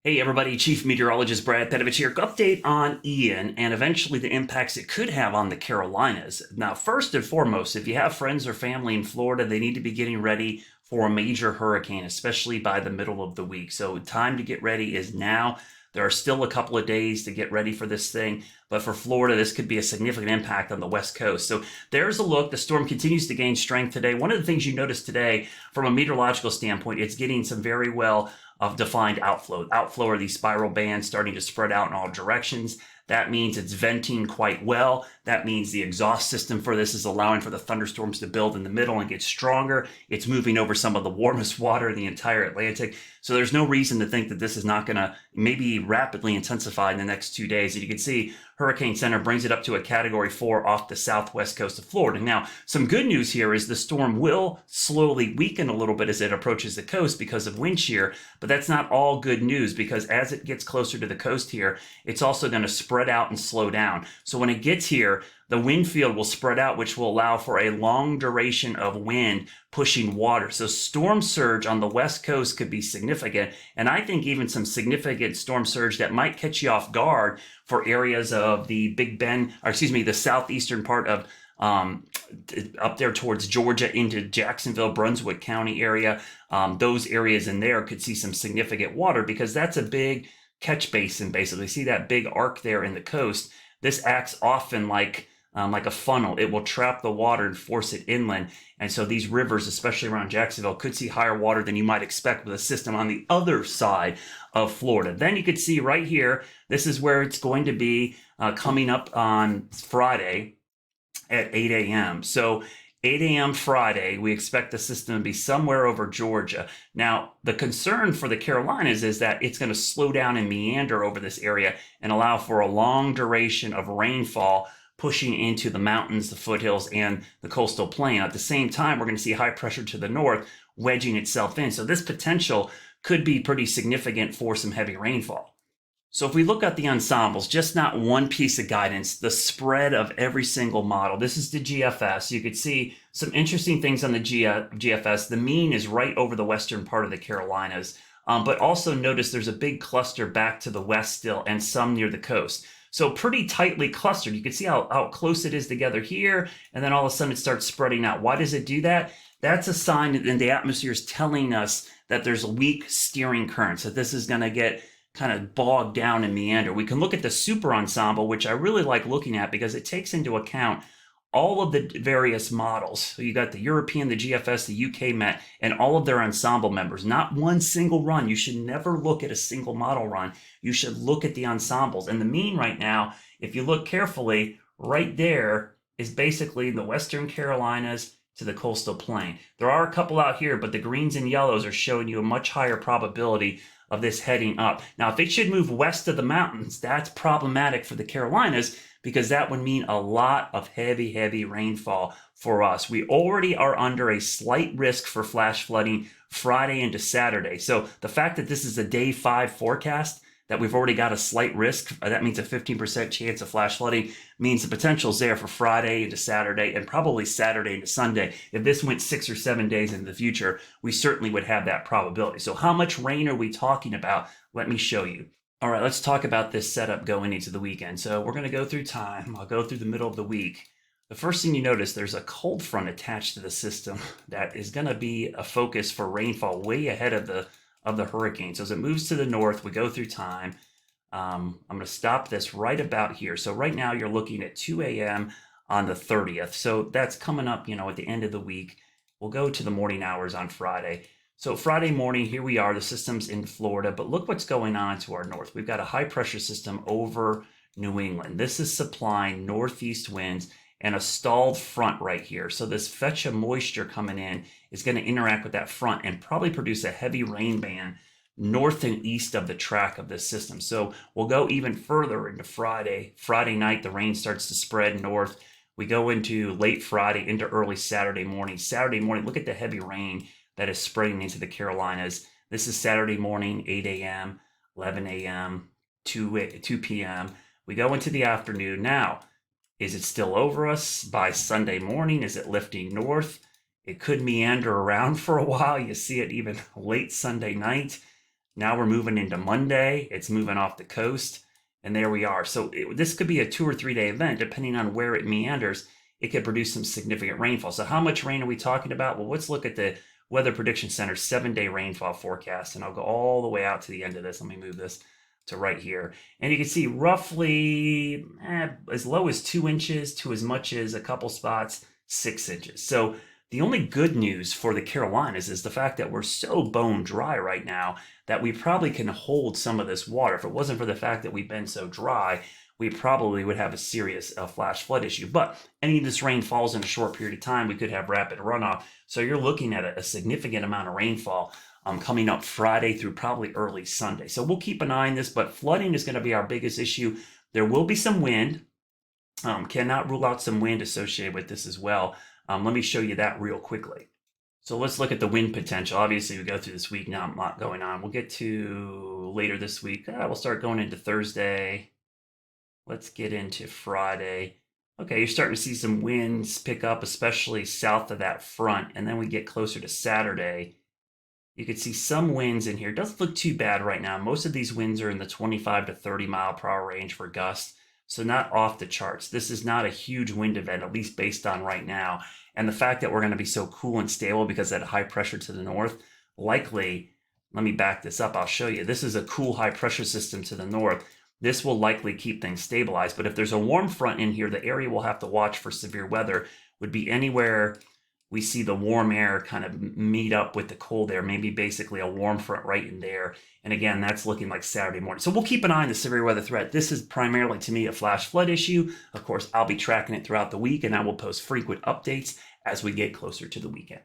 Hey everybody, Chief Meteorologist Brad Panovich here. Update on Ian and eventually the impacts it could have on the Carolinas. Now, first and foremost, if you have friends or family in Florida, they need to be getting ready for a major hurricane, especially by the middle of the week. So time to get ready is now. There are still a couple of days to get ready for this thing, but for Florida, this could be a significant impact on the West Coast. So there's a look. The storm continues to gain strength today. One of the things you notice today from a meteorological standpoint, it's getting some very well of defined outflow. Outflow are these spiral bands starting to spread out in all directions. That means it's venting quite well. That means the exhaust system for this is allowing for the thunderstorms to build in the middle and get stronger. It's moving over some of the warmest water in the entire Atlantic. So there's no reason to think that this is not going to maybe rapidly intensify in the next 2 days. And you can see Hurricane Center brings it up to a Category 4 off the southwest coast of Florida. Now, some good news here is the storm will slowly weaken a little bit as it approaches the coast because of wind shear, but that's not all good news because as it gets closer to the coast here, it's also going to spread out and slow down. So when it gets here, the wind field will spread out, which will allow for a long duration of wind pushing water. So storm surge on the west coast could be significant. And I think even some significant storm surge that might catch you off guard for areas of the Big Bend, or excuse me, the southeastern part of up there towards Georgia into Jacksonville, Brunswick County area. Those areas in there could see some significant water because that's a big catch basin, basically. See that big arc there in the coast? This acts often like a funnel. It will trap the water and force it inland. And so these rivers, especially around Jacksonville, could see higher water than you might expect with a system on the other side of Florida. Then you could see right here, this is where it's going to be coming up on Friday at 8 a.m. So 8 a.m. Friday, we expect the system to be somewhere over Georgia. Now, the concern for the Carolinas is that it's going to slow down and meander over this area and allow for a long duration of rainfall pushing into the mountains, the foothills, and the coastal plain. At the same time, we're going to see high pressure to the north wedging itself in. So this potential could be pretty significant for some heavy rainfall. So if we look at the ensembles, just not one piece of guidance, the spread of every single model. This is the GFS. You could see some interesting things on the GFS. The mean is right over the western part of the Carolinas. But also notice there's a big cluster back to the west still and some near the coast. So pretty tightly clustered. You can see how close it is together here, and then all of a sudden it starts spreading out. Why does it do that? That's a sign that the atmosphere is telling us that there's weak steering currents, that this is going to get kind of bogged down and meander. We can look at the super ensemble, which I really like looking at because it takes into account all of the various models. So you got the European, the GFS, the UK Met, and all of their ensemble members. Not one single run. You should never look at a single model run. You should look at the ensembles. And the mean right now, if you look carefully, right there is basically the Western Carolinas to the coastal plain. There are a couple out here, but the greens and yellows are showing you a much higher probability of this heading up. Now, if it should move west of the mountains, that's problematic for the Carolinas because that would mean a lot of heavy rainfall for us. We already are under a slight risk for flash flooding Friday into Saturday. So the fact that this is a day 5 forecast, that we've already got a slight risk, that means a 15% chance of flash flooding, means the potential's there for Friday into Saturday and probably Saturday into Sunday. If this went 6 or 7 days into the future, we certainly would have that probability. So how much rain are we talking about? Let me show you. All right, let's talk about this setup going into the weekend. So we're going to go through time. I'll go through the middle of the week. The first thing you notice, there's a cold front attached to the system that is going to be a focus for rainfall way ahead of the hurricane. So as it moves to the north, we go through time. I'm going to stop this right about here. So right now you're looking at 2 a.m. on the 30th. So that's coming up, at the end of the week. We'll go to the morning hours on Friday. So Friday morning, here we are, the system's in Florida, but look what's going on to our north. We've got a high pressure system over New England. This is supplying northeast winds and a stalled front right here. So this fetch of moisture coming in is going to interact with that front and probably produce a heavy rain band north and east of the track of this system. So we'll go even further into Friday. Friday night, the rain starts to spread north. We go into late Friday into early Saturday morning. Saturday morning, look at the heavy rain that is spreading into the Carolinas. This is Saturday morning, 8 a.m., 11 a.m., 2 p.m. We go into the afternoon. Now, is it still over us by Sunday morning? Is it lifting north? It could meander around for a while. You see it even late Sunday night. Now we're moving into Monday. It's moving off the coast. And there we are. So this could be a 2 or 3 day event, depending on where it meanders. It could produce some significant rainfall. So how much rain are we talking about? Well, let's look at the Weather Prediction Center's 7-day rainfall forecast. And I'll go all the way out to the end of this. Let me move this to right here. And you can see roughly as low as 2 inches to as much as a couple spots, 6 inches. So the only good news for the Carolinas is the fact that we're so bone dry right now that we probably can hold some of this water. If it wasn't for the fact that we've been so dry, we probably would have a serious flash flood issue. But any of this rain falls in a short period of time, we could have rapid runoff. So you're looking at a significant amount of rainfall coming up Friday through probably early Sunday. So we'll keep an eye on this, but flooding is going to be our biggest issue. There will be some wind. Cannot rule out some wind associated with this as well. Let me show you that real quickly. So let's look at the wind potential. Obviously, we go through this week, not a lot going on. We'll get to later this week. We'll start going into Thursday. Let's get into Friday. Okay, you're starting to see some winds pick up, especially south of that front. And then we get closer to Saturday. You can see some winds in here. It doesn't look too bad right now. Most of these winds are in the 25 to 30 mile per hour range for gusts. So not off the charts. This is not a huge wind event, at least based on right now. And the fact that we're going to be so cool and stable because of that high pressure to the north, likely, let me back this up, I'll show you. This is a cool high pressure system to the north. This will likely keep things stabilized. But if there's a warm front in here, the area we'll have to watch for severe weather would be anywhere we see the warm air kind of meet up with the cold air, maybe basically a warm front right in there. And again, that's looking like Saturday morning. So we'll keep an eye on the severe weather threat. This is primarily, to me, a flash flood issue. Of course, I'll be tracking it throughout the week, and I will post frequent updates as we get closer to the weekend.